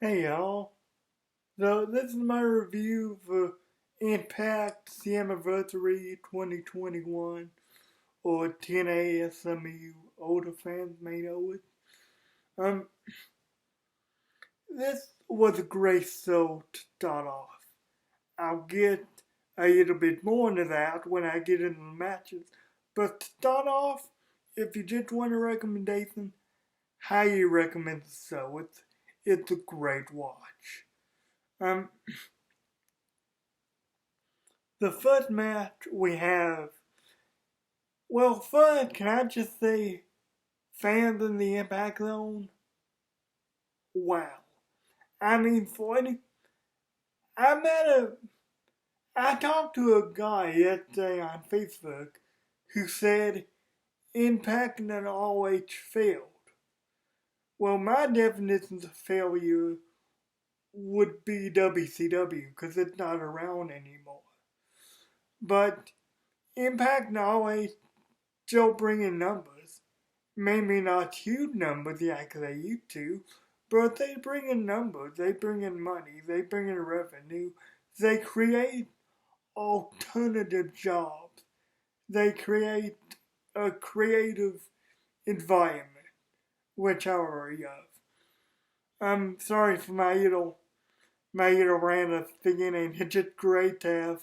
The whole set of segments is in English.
Hey y'all. So this is my review for Impact slammiversary 2021, or 10A as some of you older fans may know it. Um, this was a great show to start off. I'll get a little bit more into that when I get into the matches. But to start off, if you just want a recommendation, highly recommend the show. It's a great watch. Um, The first match we have, well, first, can I just say, fans in the Impact Zone? Wow. I mean, for any, I met a, I talked to a guy yesterday on Facebook who said Impact and always failed. Well, my definition of failure would be WCW because it's not around anymore. But Impact and always still bringing numbers. Maybe not huge numbers like they used to, but they bring in numbers, they bring in money, they bring in revenue, they create alternative jobs, they create a creative environment, which I already of. I'm sorry for my little rant at the beginning. It's just great to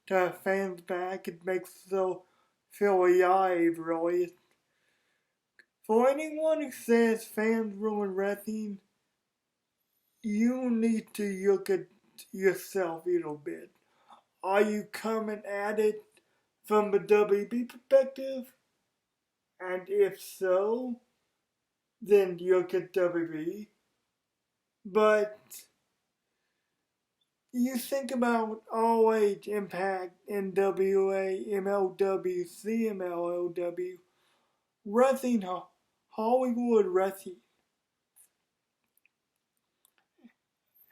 have fans back. It makes it so feel alive, really. For anyone who says fans ruin wrestling, you need to look at yourself a little bit. Are you coming at it from the WB perspective? And if so, then look at WB. But you think about ROH, Impact, NWA, MLW, CMLLW, wrestling, Hollywood wrestling,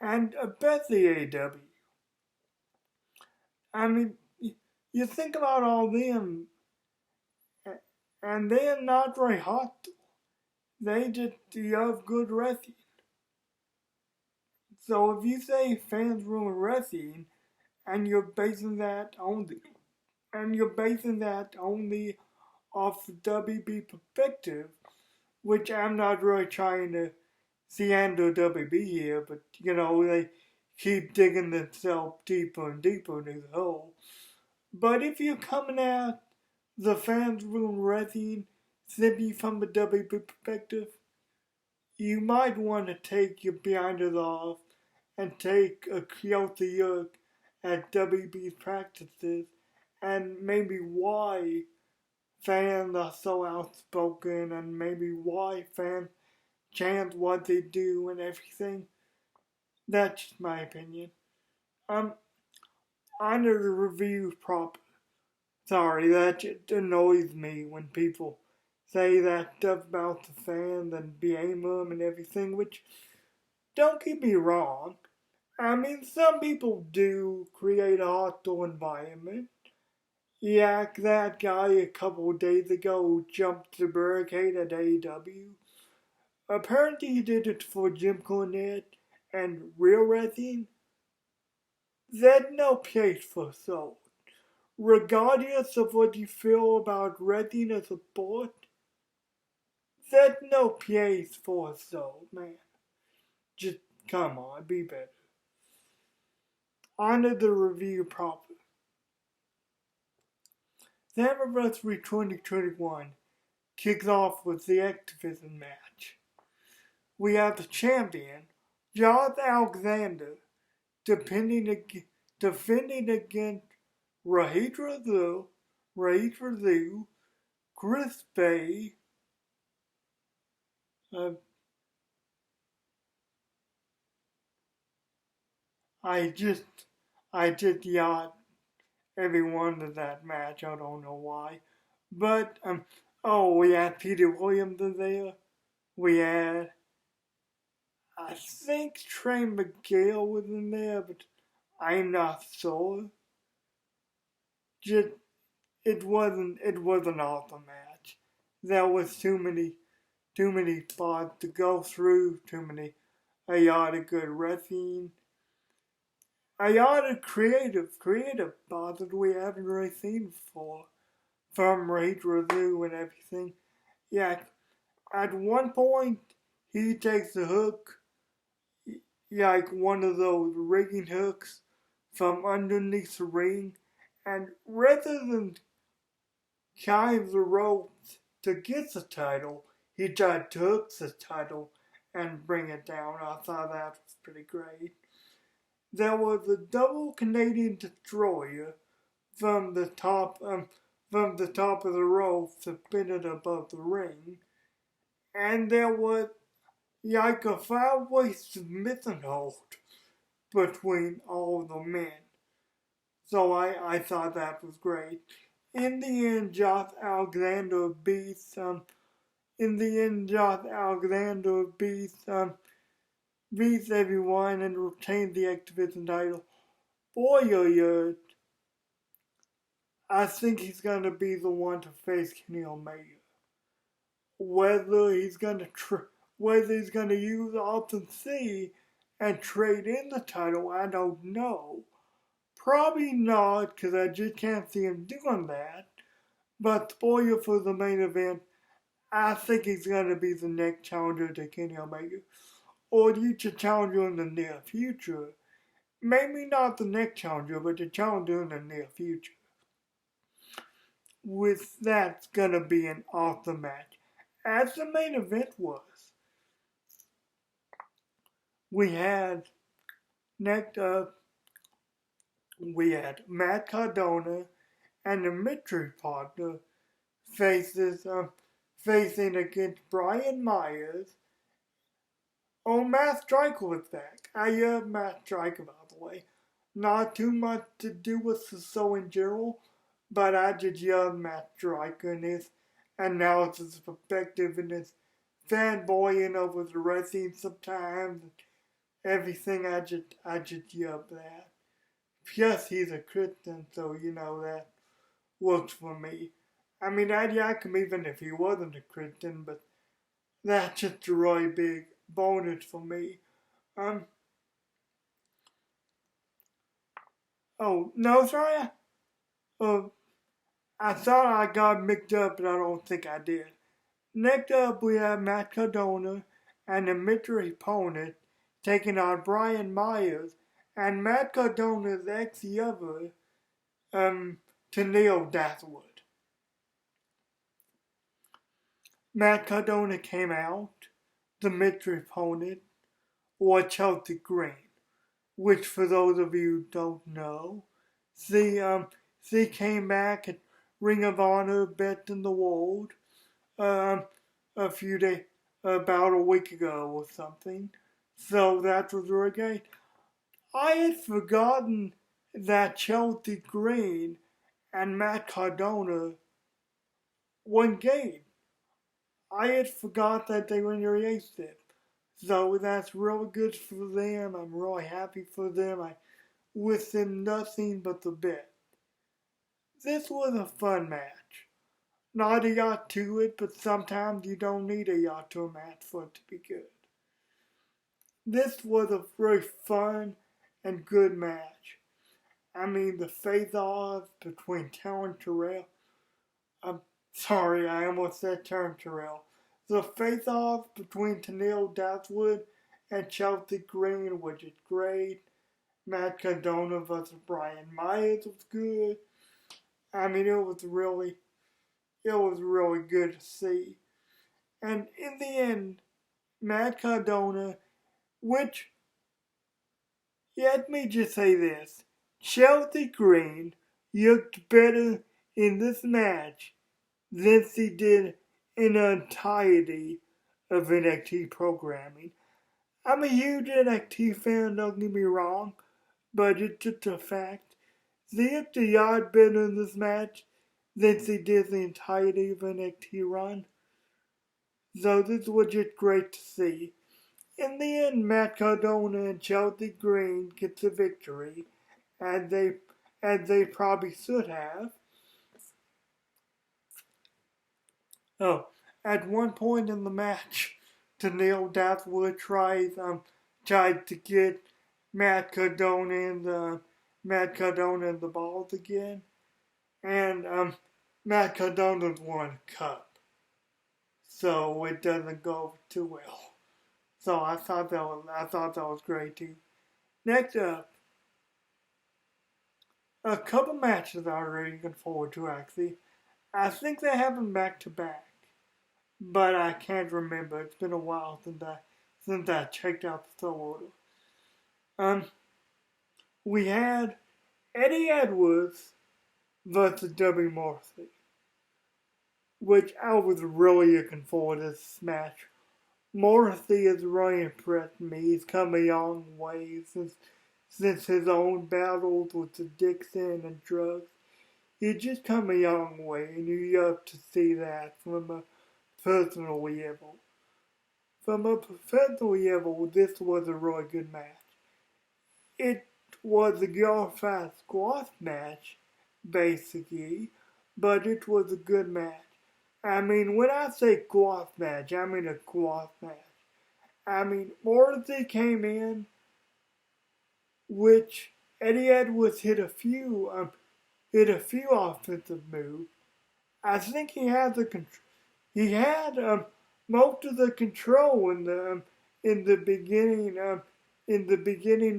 and especially AW. I mean, you think about all them, and they're not very hot. They just love good wrestling. So if you say fans ruin wrestling, and you're basing that only off the WB perspective, which I'm not really trying to slander WB here, but they keep digging themselves deeper and deeper into the hole. But if you're coming at the fans ruin wrestling simply from the WB perspective, you might want to take your blinders off and take a closer look at WB's practices and maybe why fans are so outspoken and maybe why fans chant what they do and everything. That's just my opinion. Um, Under the review proper. Sorry, that just annoys me when people say that stuff about the fans and blame them and everything, which, don't get me wrong, I mean, some people do create a hostile environment. Like that guy a couple of days ago who jumped the barricade at AEW. Apparently he did it for Jim Cornette and real wrestling. There's no place for soul. Regardless of what you feel about wrestling as a sport, there's no place for soul, man. Just come on, be better. On to the review proper. The Anniversary 2021 kicks off with the Activision match. We have the champion, Josh Alexander, defending against Raheem Rizzo, Chris Bay, uh, I just yacht everyone to that match. I don't know why. But, we had Peter Williams there. We had, I think Trey Miguel was in there, but I'm not sure. Just, it was an awesome match. There was too many spots to go through, too many a lot of good wrestling, a lot of creative bosses we haven't really seen before, from Rage Review and everything. Yeah, at one point, he takes the hook, like one of those rigging hooks, from underneath the ring, and rather than climb the ropes to get the title, he just took the title and bring it down. I thought that was pretty great. There was a double Canadian destroyer from the top from the top of the rope suspended above the ring, and there was like a five-way submission hold between all the men. So I thought that was great. In the end, Josh Alexander beats beats everyone and retains the X Division title. Boy, I think he's gonna be the one to face Kenny Omega. Whether he's gonna use option C and trade in the title, I don't know. Probably not, because I just can't see him doing that. But spoiler for the main event, I think he's gonna be the next challenger to Kenny Omega, or future challenger in the near future. Maybe not the next challenger, but the challenger in the near future. With that's gonna be an awesome match, as the main event was. We had next up, we had Matt Cardona and the Mystery Partner facing against Brian Myers. Oh, Matt Striker was back. I love Matt Striker, by the way. Not too much to do with the show in general, but I just love Matt Striker and his analysis perspective and his fanboying over the wrestling sometimes and everything. I just love that. Plus, he's a Christian, so that works for me. I mean, I'd like him even if he wasn't a Christian, but that's just a really big bonus for me. Oh, no, sorry. I thought I got mixed up, but I don't think I did. Next up, we have Matt Cardona and the mystery opponent taking on Brian Myers and Matt Cardona's ex-lover, Tennille Dashwood. Matt Cardona came out, the mystery opponent, or Chelsea Green, which for those of you who don't know, she came back at Ring of Honor Best in the World a few days, about a week ago or something. So that was really great. I had forgotten that Chelsea Green and Matt Cardona were engaged. I had forgot that they were in a relationship. So that's really good for them. I'm really happy for them. I wish them nothing but the best. This was a fun match. Not a yacht to it, but sometimes you don't need a yacht to a match for it to be good. This was a very fun and good match. I mean, the face-off between Taryn Terrell. I'm sorry, I almost said Taryn Terrell. The face-off between Tennille Dashwood and Chelsea Green, which is great. Matt Cardona versus Brian Myers was good. I mean, it was really good to see. And in the end, Matt Cardona, which, let me just say this, Chelsea Green looked better in this match than she did in the entirety of NXT programming. I'm a huge NXT fan, don't get me wrong, but it's just a fact. She looked a yard better in this match than she did the entirety of NXT run. So this was just great to see. In the end, Matt Cardona and Chelsea Green get the victory, as they probably should have. Oh, at one point in the match, Tennille Dashwood tries tried to get Matt Cardona in the balls again, and Matt Cardona's won a cup, so it doesn't go too well. So I thought that was great too. Next up, a couple matches I'm really looking forward to actually. I think they have them back to back, but I can't remember. It's been a while since I checked out the order. We had Eddie Edwards versus W. Morrissey, which I was really looking forward to this match. Morrissey has really impressed me. He's come a long way since his own battles with addiction and drugs. He's just come a long way, and you love to see that from a personal level. From a professional level, this was a really good match. It was a glorified squash match, basically, but it was a good match. I mean, when I say squash match, I mean a squash match. I mean, Morrissey came in, which Eddie Edwards hit a few offensive moves. I think he had most of the control in the beginning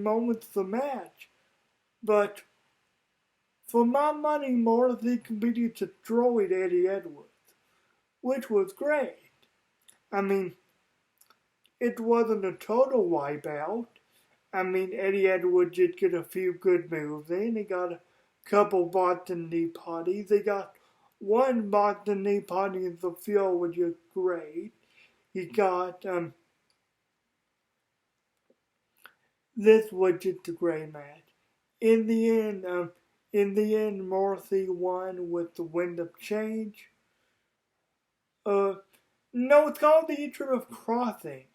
moments of the match, but for my money, Morrissey completely destroyed Eddie Edwards, which was great. I mean, it wasn't a total wipeout. I mean, Eddie Edwards did get a few good moves in. He got a couple Boston knee parties. He got one Boston knee party in the field, which is great. He got, this was just a great match. In the end, Morrissey won with the wind of change. No, it's called the Intro of Crossing.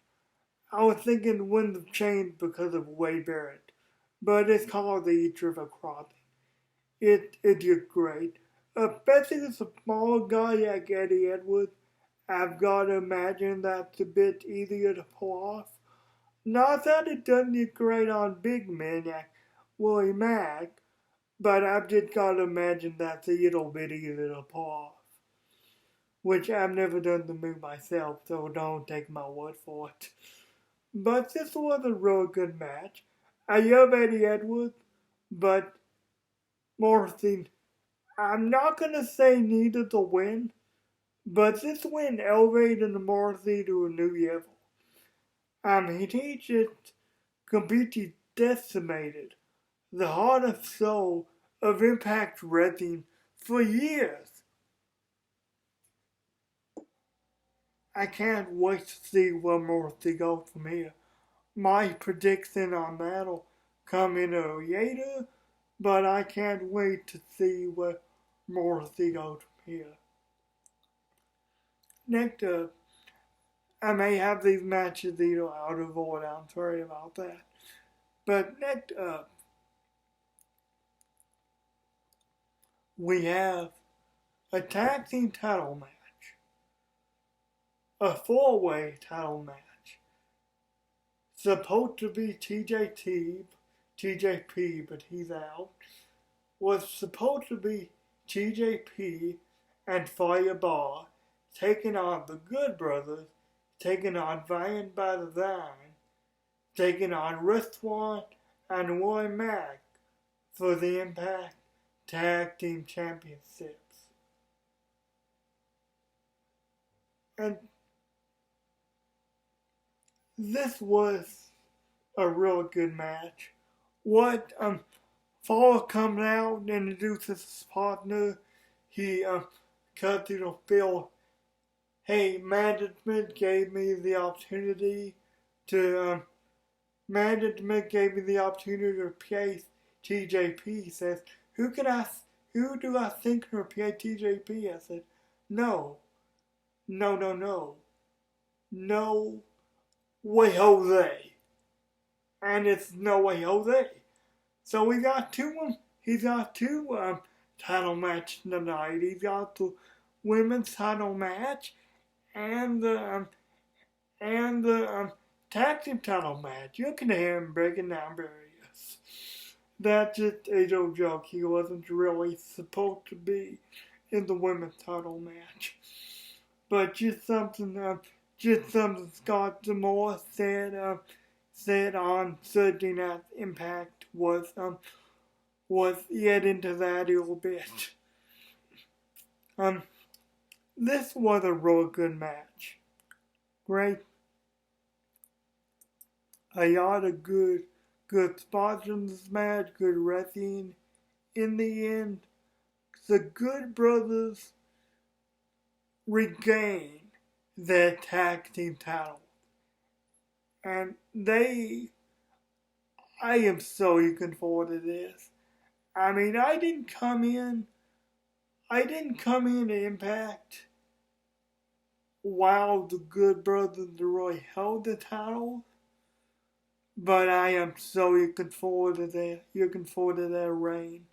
I was thinking wind of change because of Wade Barrett, but it's called the Intro of Crossing. It is great. Especially as a small guy like Eddie Edwards, I've got to imagine that's a bit easier to pull off. Not that it doesn't get great on big men like Willie Mack, but I've just got to imagine that's a little bit easier to pull off. Which I've never done the move myself, so don't take my word for it. But this was a real good match. I love Eddie Edwards, but Morrissey, I'm not going to say needed to win, but this win elevated Morrissey to a new level. I mean, he just completely decimated the heart and soul of Impact Wrestling for years. I can't wait to see where Morrissey goes from here. My prediction on that'll come in later, but I can't wait to see where Morrissey goes from here. Next up, I may have these matches out of order, I'm sorry about that. But next up, we have a tag team title match. A four-way title match. Supposed to be TJP, but he's out. Was supposed to be TJP and Fireball taking on the Good Brothers, taking on Valiant by Design, taking on Restaurant and Roy Mack for the Impact Tag Team Championships. And this was a real good match. What Fall comes out and introduces his partner. He cut Phil. Hey, management gave me the opportunity to replace TJP. He says, who do I think can replace TJP? I said, no way Jose. And it's no way Jose. So he's got two title matches tonight. He's got the women's title match and the tag team title match. You can hear him breaking down barriers. That's just a little joke. He wasn't really supposed to be in the women's title match. But just something Scott D'Amore said on Thursday Night Impact was yet into that a little bit. This was a real good match. Great. A lot of good spots in this match, good wrestling. In the end, the Good Brothers regain their tag team title. And I am so looking forward to this. I mean, I didn't come in to Impact while the Good Brothers really held the title. But I am so looking forward to their reign.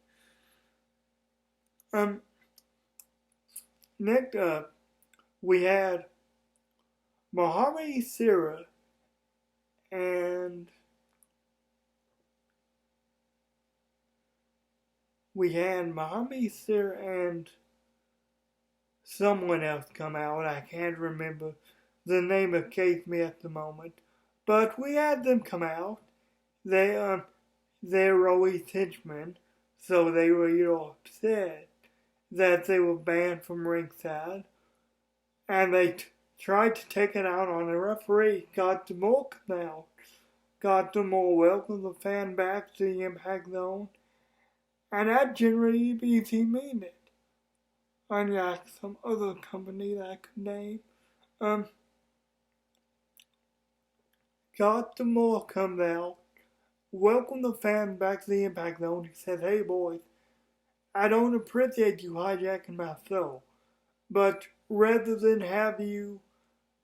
Next up, we had Mohamed Sirah and someone else come out. I can't remember the name escapes me at the moment. But we had them come out. They're always henchmen, so they were upset that they were banned from ringside. And they tried to take it out on the referee. Got D'Amore come out. Got D'Amore welcome the fan back to the Impact Zone. And that generally means he mean it. Unlike some other company that I could name. Got D'Amore comes out, welcome the fan back to the Impact Zone. He says, "Hey boys, I don't appreciate you hijacking my show, but rather than have you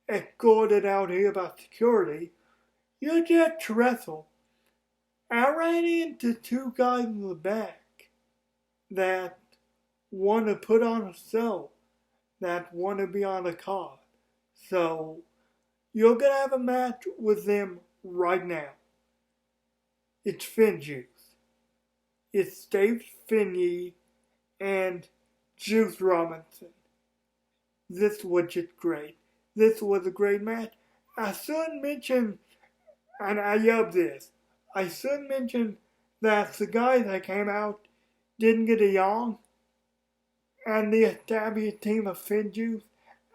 escorted out here by security, you just wrestle." I ran into two guys in the back that want to put on a show, that want to be on a card. So, you're going to have a match with them right now. It's FinJuice. It's Dave Finley and Juice Robinson. This was just great. This was a great match. I should mention, and I love this, I should mention that the guys that came out didn't get a yawn, and the established team of FinJuice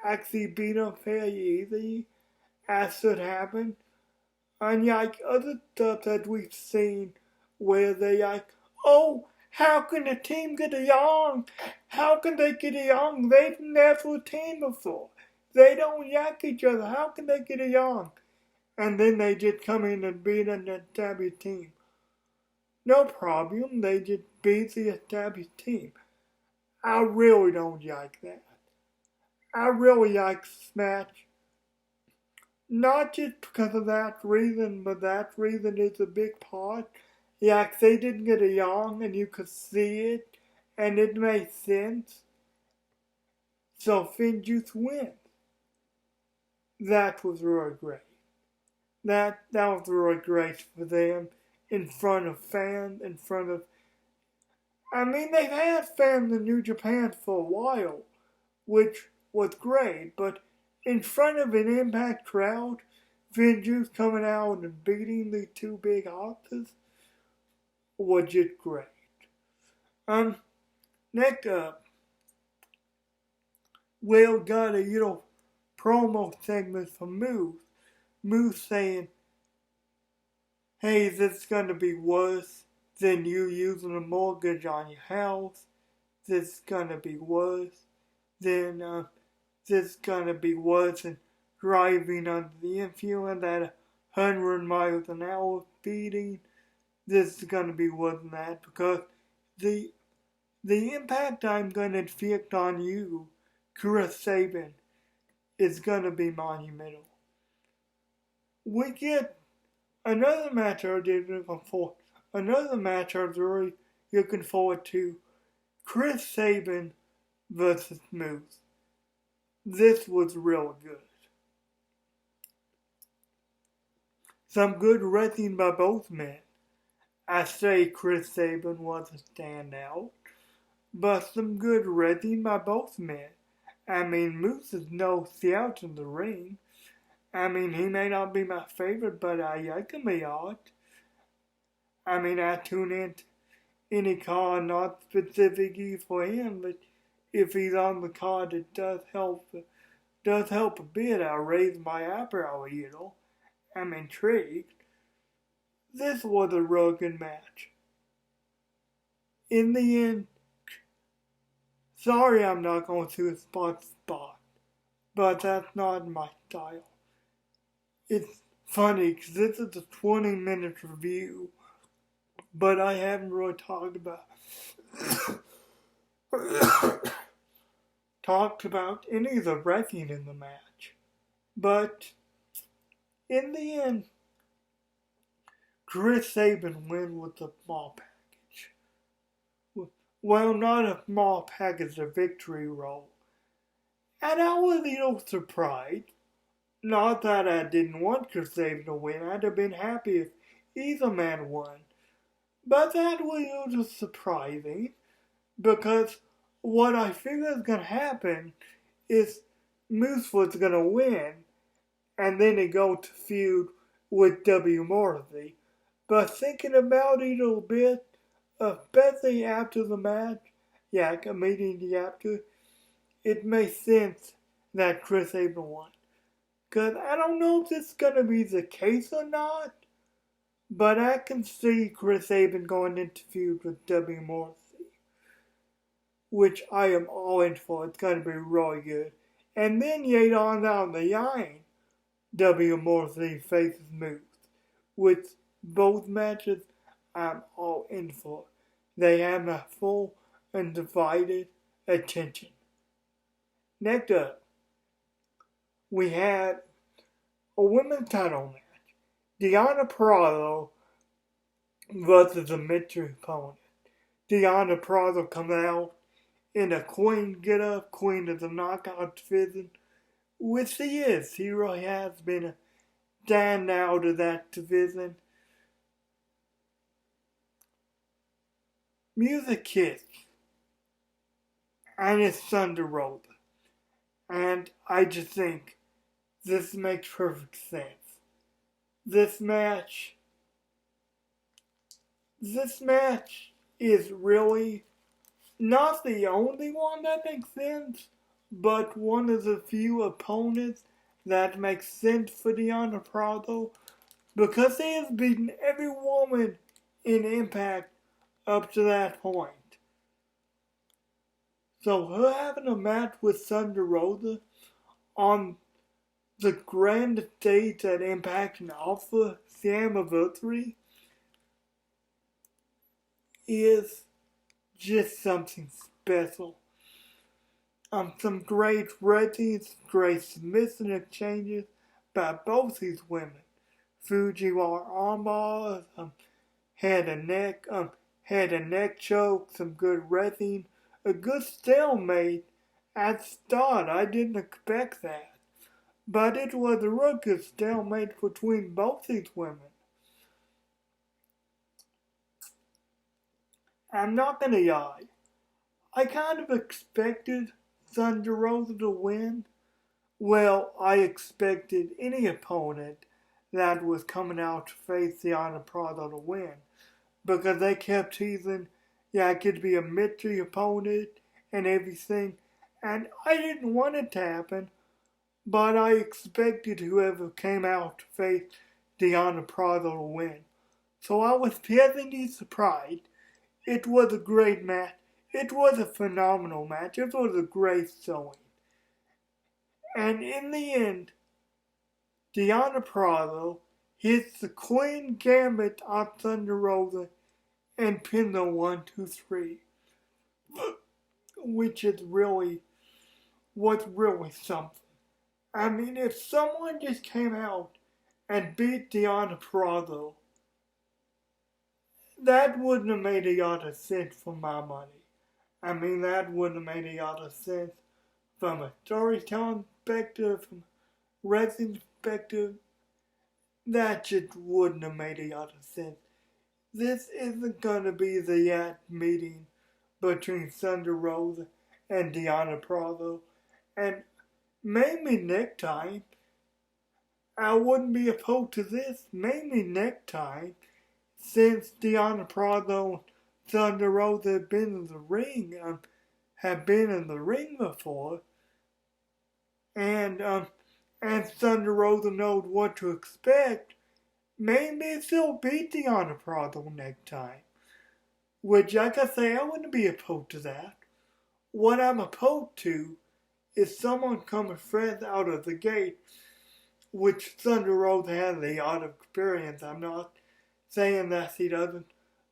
actually beat them fairly easily. As should happen. Unlike other stuff that we've seen where they like, "Oh, how can a team get a yawn? How can they get a yawn? They've never teamed before. They don't yak each other. How can they get a yawn?" And then they just come in and beat an established team. No problem, they just beat the established team. I really don't like that. I really like this match. Not just because of that reason, but that reason is a big part. Like, they didn't get a yawn and you could see it, and it made sense. So FinJuice wins. That was really great. That was really great for them in front of fans, I mean, they've had fans in New Japan for a while, which was great, but in front of an Impact crowd, FinJuice coming out and beating the two big horses was just great. Next up, Will got a little promo segment from Moose. Moose saying, "Hey, this is gonna be worse than you using a mortgage on your house. This is gonna be worse than this is gonna be worse than driving under the influence at 100 miles an hour speeding. This is gonna be worse than that because the impact I'm gonna inflict on you, Chris Sabin, is gonna be monumental." We get another match I was really looking forward to. Chris Sabin versus Moose. This was real good. some good wrestling by both men. I say Chris Sabin was a standout, but some good wrestling by both men. I mean, Moose is no slouch in the ring. I mean, he may not be my favorite, but I like him a lot. I mean, I tune in to any card, not specifically for him, but if he's on the card, it does help. Does help a bit. I raise my eyebrow a little. I'm intrigued. This was a real good match. In the end, sorry I'm not going to spot, but that's not my style. It's funny because this is a 20-minute review, but I haven't really talked about any of the wrecking in the match. But in the end, Chris Sabin win with a small package. Well, not a small package, a victory roll. And I was a little surprised. Not that I didn't want Chris Sabin to win. I'd have been happy if either man won. But that was a little surprising because what I figured was going to happen is Moose was going to win and then he go to feud with W. Morrissey. But thinking about it a little bit, especially after the match, immediately after, it makes sense that Chris Sabin won. Because I don't know if this is going to be the case or not, but I can see Chris Sabin going into feud with W. Morrissey, which I am all in for. It's going to be really good. And then yet on down the line, W. Morrissey faces Moose, which both matches I'm all in for. They have my full and divided attention. Next up, we had a women's title match. Deonna Purrazzo versus a mystery opponent. Deonna Purrazzo coming out in a queen get-up, queen of the knockout division, which she is. She really has been a standout of that division. Music hits, and it's Thunder Rosa. And I just think this makes perfect sense. This match is really not the only one that makes sense, but one of the few opponents that makes sense for Deonna Purrazzo because they have beaten every woman in Impact up to that point. So her having a match with Thunder Rosa on the grand stage at Impact and Alpha Slammiversary is just something special. Some great wrestling, great submission exchanges by both these women. Fujiwara armbars, head and neck choke, some good wrestling, a good stalemate at the start. I didn't expect that. But it was a real good stalemate between both these women. I'm not gonna lie. I kind of expected Thunder Rosa to win. Well, I expected any opponent that was coming out to face Deonna Purrazzo to win. Because they kept teasing, it could be a mystery opponent and everything. And I didn't want it to happen. But I expected whoever came out to face Deonna Purrazzo to win. So I was pleasantly surprised. It was a great match. It was a phenomenal match. It was a great showing. And in the end, Deonna Purrazzo hits the Queen Gambit on Thunder Rosa and pins the 1-2-3. Which is really something. I mean, if someone just came out and beat Deonna Purrazzo, that wouldn't have made a lot of sense for my money. I mean, that wouldn't have made a lot of sense from a storytelling perspective, from a wrestling perspective. that just wouldn't have made a lot of sense. This isn't gonna be the meeting between Thunder Rosa and Deanna Prazo. And maybe next time, I wouldn't be opposed to this. Maybe next time, since Deanna Prazo and Thunder Rosa have been in the ring before, and Thunder Rosa knows what to expect, maybe she'll beat Deanna Prazo next time. Which, like I say, I wouldn't be opposed to that. What I'm opposed to is someone coming fresh out of the gate, which Thunder Rosa has a lot of experience. I'm not saying that he doesn't,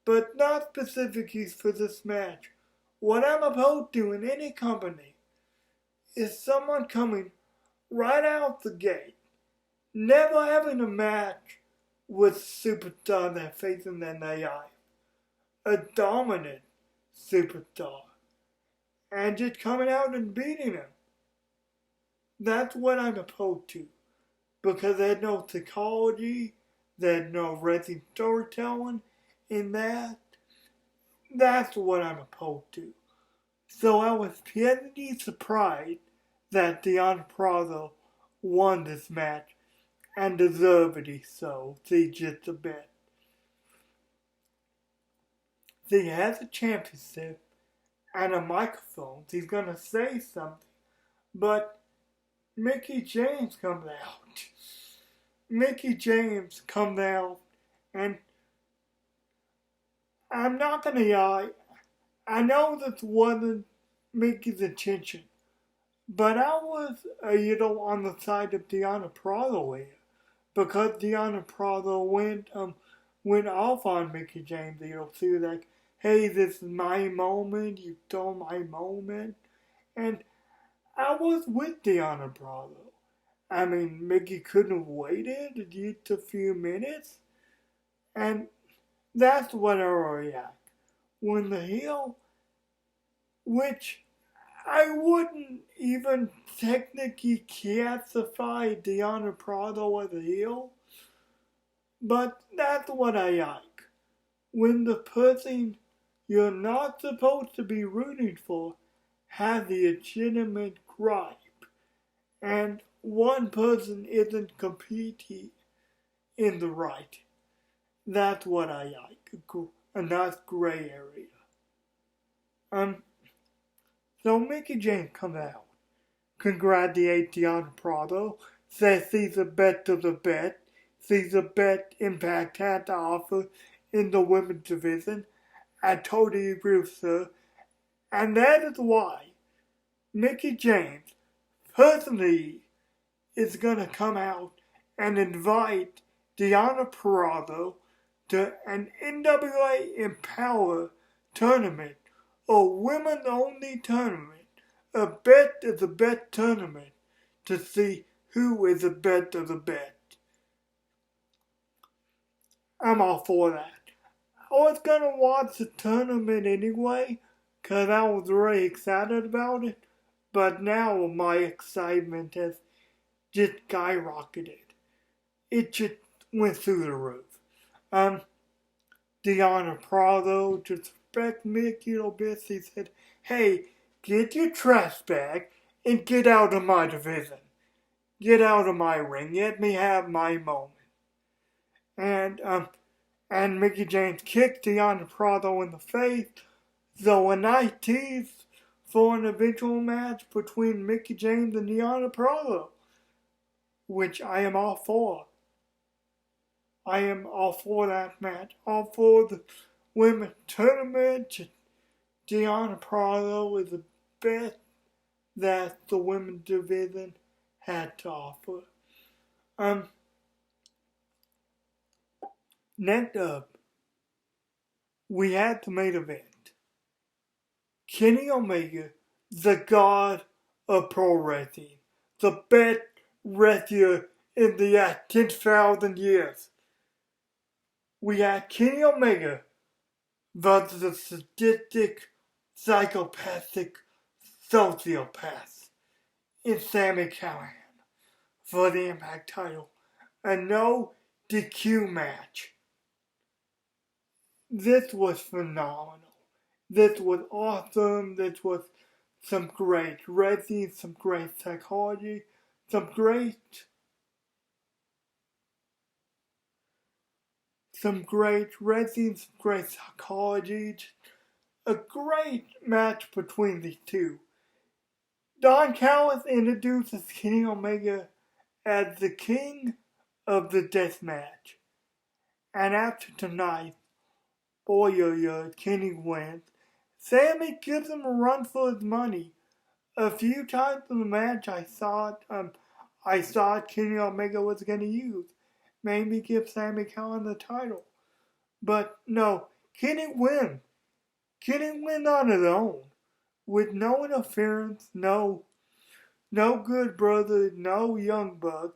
but not specifically for this match. What I'm opposed to in any company is someone coming right out the gate, never having a match with superstar they're facing in their life, a dominant superstar, and just coming out and beating him. That's what I'm opposed to, because there's no psychology, there's no wrestling storytelling in that. That's what I'm opposed to. So I was pleasantly surprised that Deanna Prazo won this match, and deservedly so. She's just a bit. She has a championship and a microphone. She's gonna say something, but Mickie James comes out. Mickie James comes out, and I'm not gonna lie, I know this wasn't Mickey's intention, but I was a little on the side of Deanna Prazo here, because Deanna Prazo went off on Mickie James. She was like, "Hey, this is my moment. You stole my moment," and I was with Deanna Prazo. I mean, Mickie couldn't have waited just a few minutes, and that's what I react. When the heel, which I wouldn't even technically classify Deanna Prazo as a heel, but that's what I like. When the person you're not supposed to be rooting for has a legitimate gripe, and one person isn't completely in the right. That's what I like, a nice gray area. So Mickie James comes out, congratulates Deanna Prazo, says she's the best of the best, she's the best Impact had to offer in the women's division. I totally agree with her, and that is why Mickie James personally is gonna come out and invite Deanna Prazo to an NWA Empower tournament, a women-only tournament, a bet is a bet tournament to see who is the best of the best. I'm all for that. I was gonna watch the tournament anyway, cause I was really excited about it, but now my excitement has just skyrocketed. It just went through the roof. Deanna Prazo just respect me a little bit. She said, "Hey, get your trash bag and get out of my division. Get out of my ring. Let me have my moment." And Mickie James kicked Deanna Prazo in the face. So a nice tease for an eventual match between Mickie James and Deanna Prazo, which I am all for. I am all for that match. All for the women's tournament. Deanna Prazo is the best that the women's division had to offer. Next up, we had the main event. Kenny Omega, the god of pro wrestling, the best wrestler in the last 10,000 years. We had Kenny Omega versus a sadistic, psychopathic sociopath in Sami Callihan for the Impact title. And no, DQ match. This was phenomenal. This was awesome. This was some great wrestling, some great psychology, some great wrestling, some great psychology. A great match between the two. Don Callis introduces Kenny Omega as the king of the death match. And after tonight, Kenny wins. Sammy gives him a run for his money. A few times in the match I thought Kenny Omega was going to use. Maybe give Sami Callihan the title. But no, Kenny wins. Kenny wins on his own. With no interference, no Good Brother, no Young Bucks.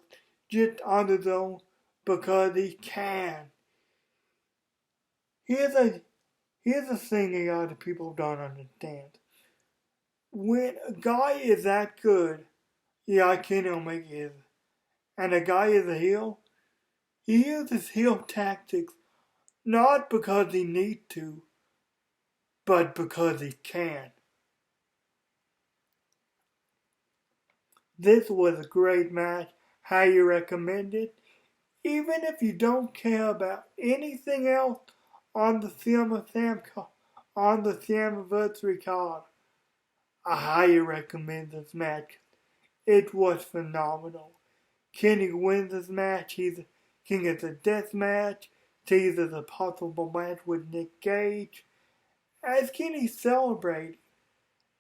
Just on his own because he can. Here's a thing a lot of people don't understand. When a guy is that good, Kenny Omega is, and a guy is a heel, he uses heel tactics not because he needs to, but because he can. This was a great match. Highly recommend it. Even if you don't care about anything else on the Slammiversary card, I highly recommend this match. It was phenomenal. Kenny wins this match. He's king of the death match. Teases a possible match with Nick Gage. As Kenny celebrated,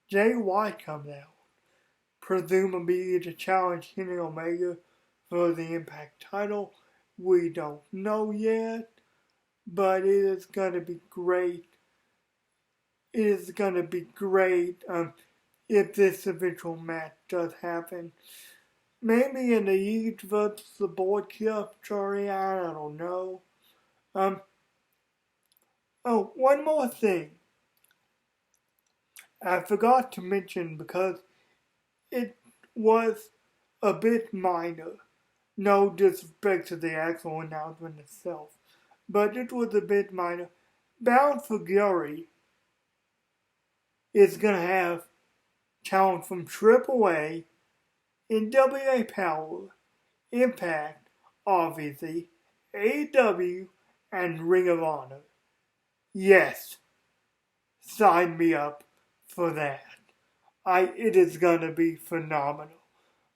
Jay White comes out, presumably to challenge Kenny Omega for the Impact title. We don't know yet, but it is going to be great. It is going to be great if this eventual match does happen. Maybe in the East versus the Board Cup storyline, I don't know. One more thing. I forgot to mention because it was a bit minor. No disrespect to the actual announcement itself, but it was a bit minor. Bound for Glory is going to have talent from AAA, NWA Power, Impact, obviously, AEW, and Ring of Honor. Yes, sign me up for that. It is going to be phenomenal.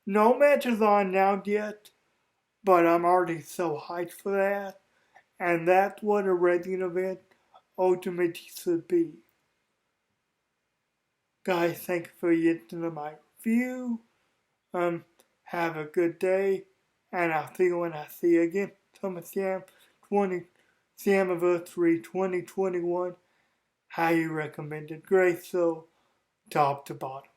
No matches are announced yet, but I'm already so hyped for that. And that's what a wrestling event ultimately should be. Guys, thank you for listening to my review. Have a good day. And I'll see you when I see you again. SummerSlam Slammiversary 2021. Highly recommended. Great show, top to bottom.